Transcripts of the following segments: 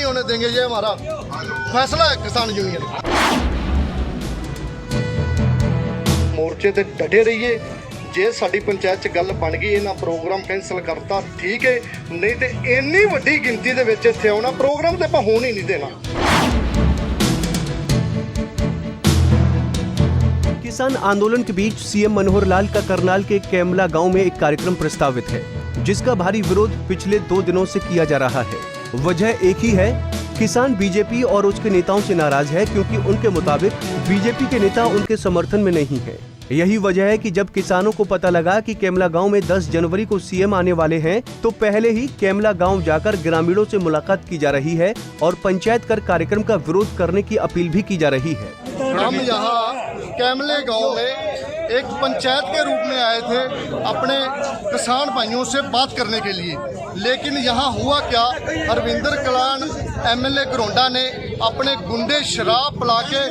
होने देंगे। ये हमारा फैसला है किसान यूनियन। मोर्चे ते डटे रहिए। जे साडी पंचायत च गल बन गई, इन्हां प्रोग्राम कैंसल करता ठीक है, नहीं तो इन्नी वड्डी गिनती दे विच इत्थे आउणा प्रोग्राम ते आपां होण ही नहीं देना। किसान आंदोलन के बीच सीएम मनोहर लाल का करनाल के कैमला गांव में एक कार्यक्रम प्रस्तावित है, जिसका भारी विरोध पिछले 2 दिनों से किया जा रहा है। वजह एक ही है, किसान बीजेपी और उसके नेताओं से नाराज है, क्योंकि उनके मुताबिक बीजेपी के नेता उनके समर्थन में नहीं है। यही वजह है कि जब किसानों को पता लगा कि कैमला गांव में 10 जनवरी को सीएम आने वाले हैं, तो पहले ही कैमला गांव जाकर ग्रामीणों से मुलाकात की जा रही है और पंचायत कर कार्यक्रम का विरोध करने की अपील भी की जा रही है। हम यहाँ कैमले गांव में एक पंचायत के रूप में आए थे अपने किसान भाइयों से बात करने के लिए, लेकिन यहाँ हुआ क्या, हरविंदर कलान एमएलए घरोंडा ने अपने गुंडे शराब पिला के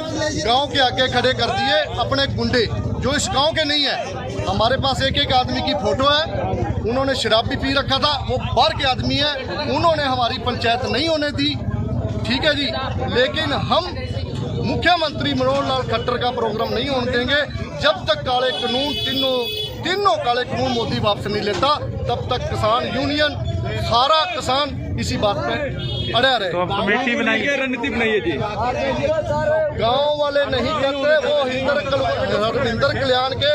गांव के आगे खड़े कर दिए, अपने गुंडे जो इस गांव के नहीं है। हमारे पास एक आदमी की फोटो है, उन्होंने शराब भी पी रखा था, वो बाहर के आदमी है, उन्होंने हमारी पंचायत नहीं होने दी, ठीक है जी। लेकिन हम मुख्यमंत्री मनोहर लाल खट्टर का प्रोग्राम नहीं होने देंगे जब तक काले कानून तीनों काले कानून मोदी वापस नहीं लेता, तब तक किसान यूनियन सारा किसान इसी बात पे अड़े रहे। तो अब कमेटी बनाई है, रणनीति बनाई है जी। गांव वाले नहीं कहते, वो हरविंदर कल्याण के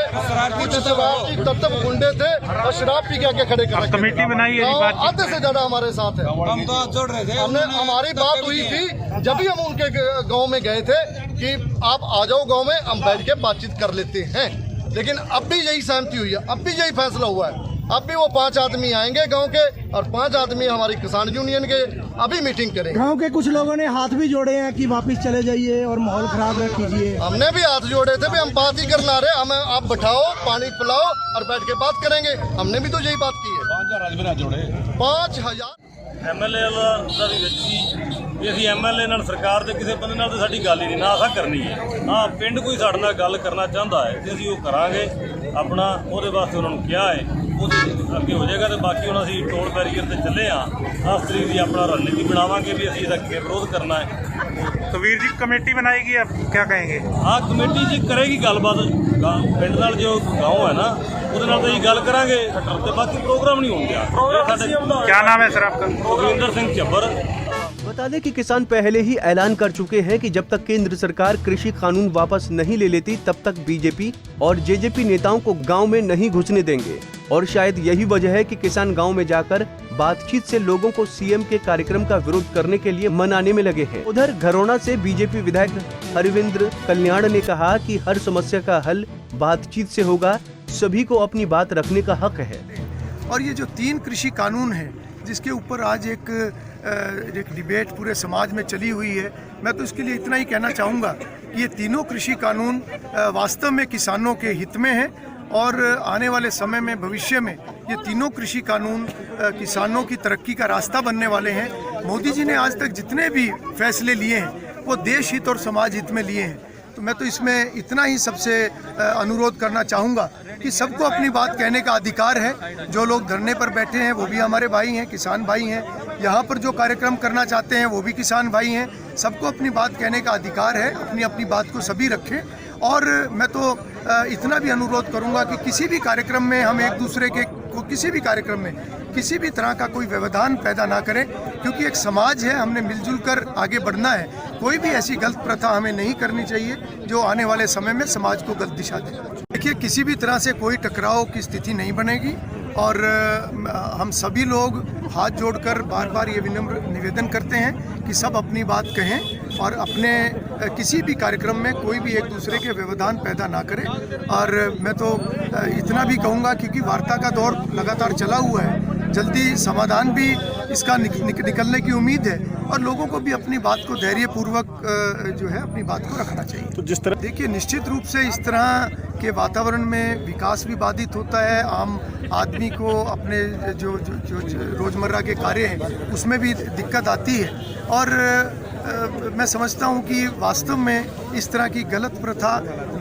कुछ शराबी तत्व गुंडे थे और शराब पी के आके खड़े कर रखे। कमेटी बनाई है, आधे से ज्यादा हमारे साथ है। हम तो जोड़ रहे थे, हमने हमारी बात हुई थी जब भी हम उनके गांव में गए थे कि आप आ जाओ गांव में, हम बैठ के बातचीत कर लेते हैं। लेकिन अब भी यही सहमति हुई है, अब भी यही फैसला हुआ है। अब भी वो 5 आदमी आएंगे गांव के और 5 आदमी हमारी किसान यूनियन के अभी मीटिंग करेंगे। गांव के कुछ लोगों ने हाथ भी जोड़े हैं कि वापस चले जाइए और माहौल खराब न कीजिए। हमने भी हाथ जोड़े थे, भी हम बात ही करना रहे, हमें आप बैठाओ, पानी पिलाओ और बैठ के बात करेंगे। हमने भी तो यही बात की है। 5000 ਐਮਐਲਏ ਦਾ ਵੀ ਵਿੱਚ ਸੀ ਵੀ ਅਸੀਂ ਐਮਐਲਏ ਨਾਲ ਸਰਕਾਰ ਦੇ ਕਿਸੇ ਬੰਦੇ ਨਾਲ ਤਾਂ ਸਾਡੀ ਗੱਲ ਹੀ ਨਹੀਂ, ਨਾ ਆਸਾ ਕਰਨੀ ਹੈ। ਹਾਂ, ਪਿੰਡ ਕੋਈ ਸਾਡੇ ਨਾਲ ਗੱਲ ਕਰਨਾ ਚਾਹੁੰਦਾ ਹੈ ਤੇ ਅਸੀਂ ਉਹ ਕਰਾਂਗੇ ਆਪਣਾ, ਉਹਦੇ ਵਾਸਤੇ ਉਹਨਾਂ ਨੂੰ ਕਿਹਾ ਹੈ, ਉਹਦੇ ਅੱਗੇ ਹੋ ਜਾਏਗਾ। ਤੇ ਬਾਕੀ ਹੁਣ ਅਸੀਂ ਟੋਲ ਬੈਰੀਅਰ ਤੇ ਚੱਲੇ ਹਾਂ, 10 ਤਰੀਕ ਦੀ ਆਪਣਾ ਰਣਨੀਤੀ ਬਣਾਵਾਂਗੇ ਵੀ ਅਸੀਂ ਇਹਦਾ ਵਿਰੋਧ ਕਰਨਾ ਹੈ। तो वीर जी कमेटी बनाएगी, अब क्या कहेंगे? हाँ, कमेटी जी करेगी गलबात पिंड नाल, जो गाँव है ना ਉਹਦੇ ਨਾਲ ਤਾਂ ਹੀ ਗੱਲ ਕਰਾਂਗੇ ਤੇ ਬਾਕੀ ਪ੍ਰੋਗਰਾਮ नहीं होंगे। क्या नाम है सर आपका? जोगिंदर सिंह झब्बर। बता दें कि किसान पहले ही ऐलान कर चुके हैं कि जब तक केंद्र सरकार कृषि कानून वापस नहीं ले लेती, तब तक बीजेपी और जेजेपी नेताओं को गांव में नहीं घुसने देंगे। और शायद यही वजह है कि किसान गांव में जाकर बातचीत से लोगों को सीएम के कार्यक्रम का विरोध करने के लिए मनाने में लगे हैं। उधर घरौना से बीजेपी विधायक हरविंदर कल्याण ने कहा कि हर समस्या का हल बातचीत से होगा, सभी को अपनी बात रखने का हक है। और ये जो 3 कृषि कानून है, जिसके ऊपर आज एक डिबेट पूरे समाज में चली हुई है, मैं तो इसके लिए इतना ही कहना चाहूँगा कि ये तीनों कृषि कानून वास्तव में किसानों के हित में हैं और आने वाले समय में, भविष्य में ये तीनों कृषि कानून किसानों की तरक्की का रास्ता बनने वाले हैं। मोदी जी ने आज तक जितने भी फैसले लिए हैं वो देश हित और समाज हित में लिए हैं। तो मैं तो इसमें इतना ही सबसे अनुरोध करना चाहूँगा कि सबको अपनी बात कहने का अधिकार है। जो लोग धरने पर बैठे हैं वो भी हमारे भाई हैं, किसान भाई हैं। यहाँ पर जो कार्यक्रम करना चाहते हैं वो भी किसान भाई हैं। सबको अपनी बात कहने का अधिकार है, अपनी अपनी बात को सभी रखें। और मैं तो इतना भी अनुरोध करूँगा कि किसी भी कार्यक्रम में हम एक दूसरे के को किसी भी कार्यक्रम में किसी भी तरह का कोई व्यवधान पैदा ना करें, क्योंकि एक समाज है, हमने मिलजुल कर आगे बढ़ना है। कोई भी ऐसी गलत प्रथा हमें नहीं करनी चाहिए जो आने वाले समय में समाज को गलत दिशा दे। देखिए, किसी भी तरह से कोई टकराव की स्थिति नहीं बनेगी और हम सभी लोग हाथ जोड़कर बार बार ये विनम्र निवेदन करते हैं कि सब अपनी बात कहें और अपने किसी भी कार्यक्रम में कोई भी एक दूसरे के व्यवधान पैदा ना करें। और मैं तो इतना भी कहूँगा, क्योंकि वार्ता का दौर लगातार चला हुआ है, जल्दी समाधान भी इसका निकलने की उम्मीद है और लोगों को भी अपनी बात को धैर्यपूर्वक जो है अपनी बात को रखना चाहिए। तो जिस तरह देखिए, निश्चित रूप से इस तरह के वातावरण में विकास भी बाधित होता है, आम आदमी को अपने जो रोज़मर्रा के कार्य हैं उसमें भी दिक्कत आती है। और मैं समझता हूँ कि वास्तव में इस तरह की गलत प्रथा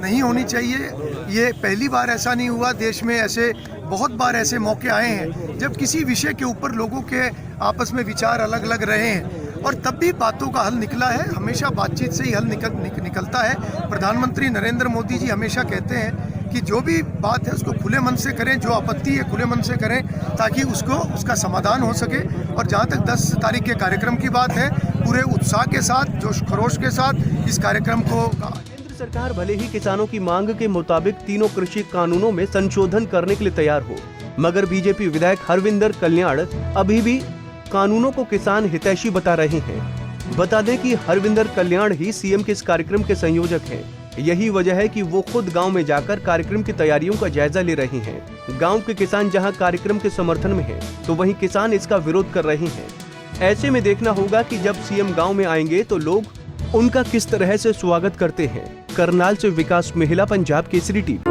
नहीं होनी चाहिए। ये पहली बार ऐसा नहीं हुआ, देश में ऐसे बहुत बार ऐसे मौके आए हैं जब किसी विषय के ऊपर लोगों के आपस में विचार अलग अलग रहे हैं और तब भी बातों का हल निकला है। हमेशा बातचीत से ही हल निकलता है। प्रधानमंत्री नरेंद्र मोदी जी हमेशा कहते हैं कि जो भी बात है उसको खुले मन से करें, जो आपत्ति है खुले मन से करें, ताकि उसका समाधान हो सके। और जहाँ तक 10 तारीख के कार्यक्रम की बात है, पूरे उत्साह के साथ, जोश खरोश के साथ इस कार्यक्रम को। केंद्र सरकार भले ही किसानों की मांग के मुताबिक तीनों कृषि कानूनों में संशोधन करने के लिए तैयार हो, मगर बीजेपी विधायक हरविंदर कल्याण अभी भी कानूनों को किसान हितैषी बता रहे हैं। बता दें कि हरविंदर कल्याण ही सीएम के इस कार्यक्रम के संयोजक हैं। यही वजह है कि वो खुद गांव में जाकर कार्यक्रम की तैयारियों का जायजा ले रहे हैं। गांव के किसान जहां कार्यक्रम के समर्थन में हैं, तो वहीं किसान इसका विरोध कर रहे हैं। ऐसे में देखना होगा कि जब सीएम गांव में आएंगे तो लोग उनका किस तरह से स्वागत करते हैं। करनाल से विकास महिला, पंजाब केसरी टीवी।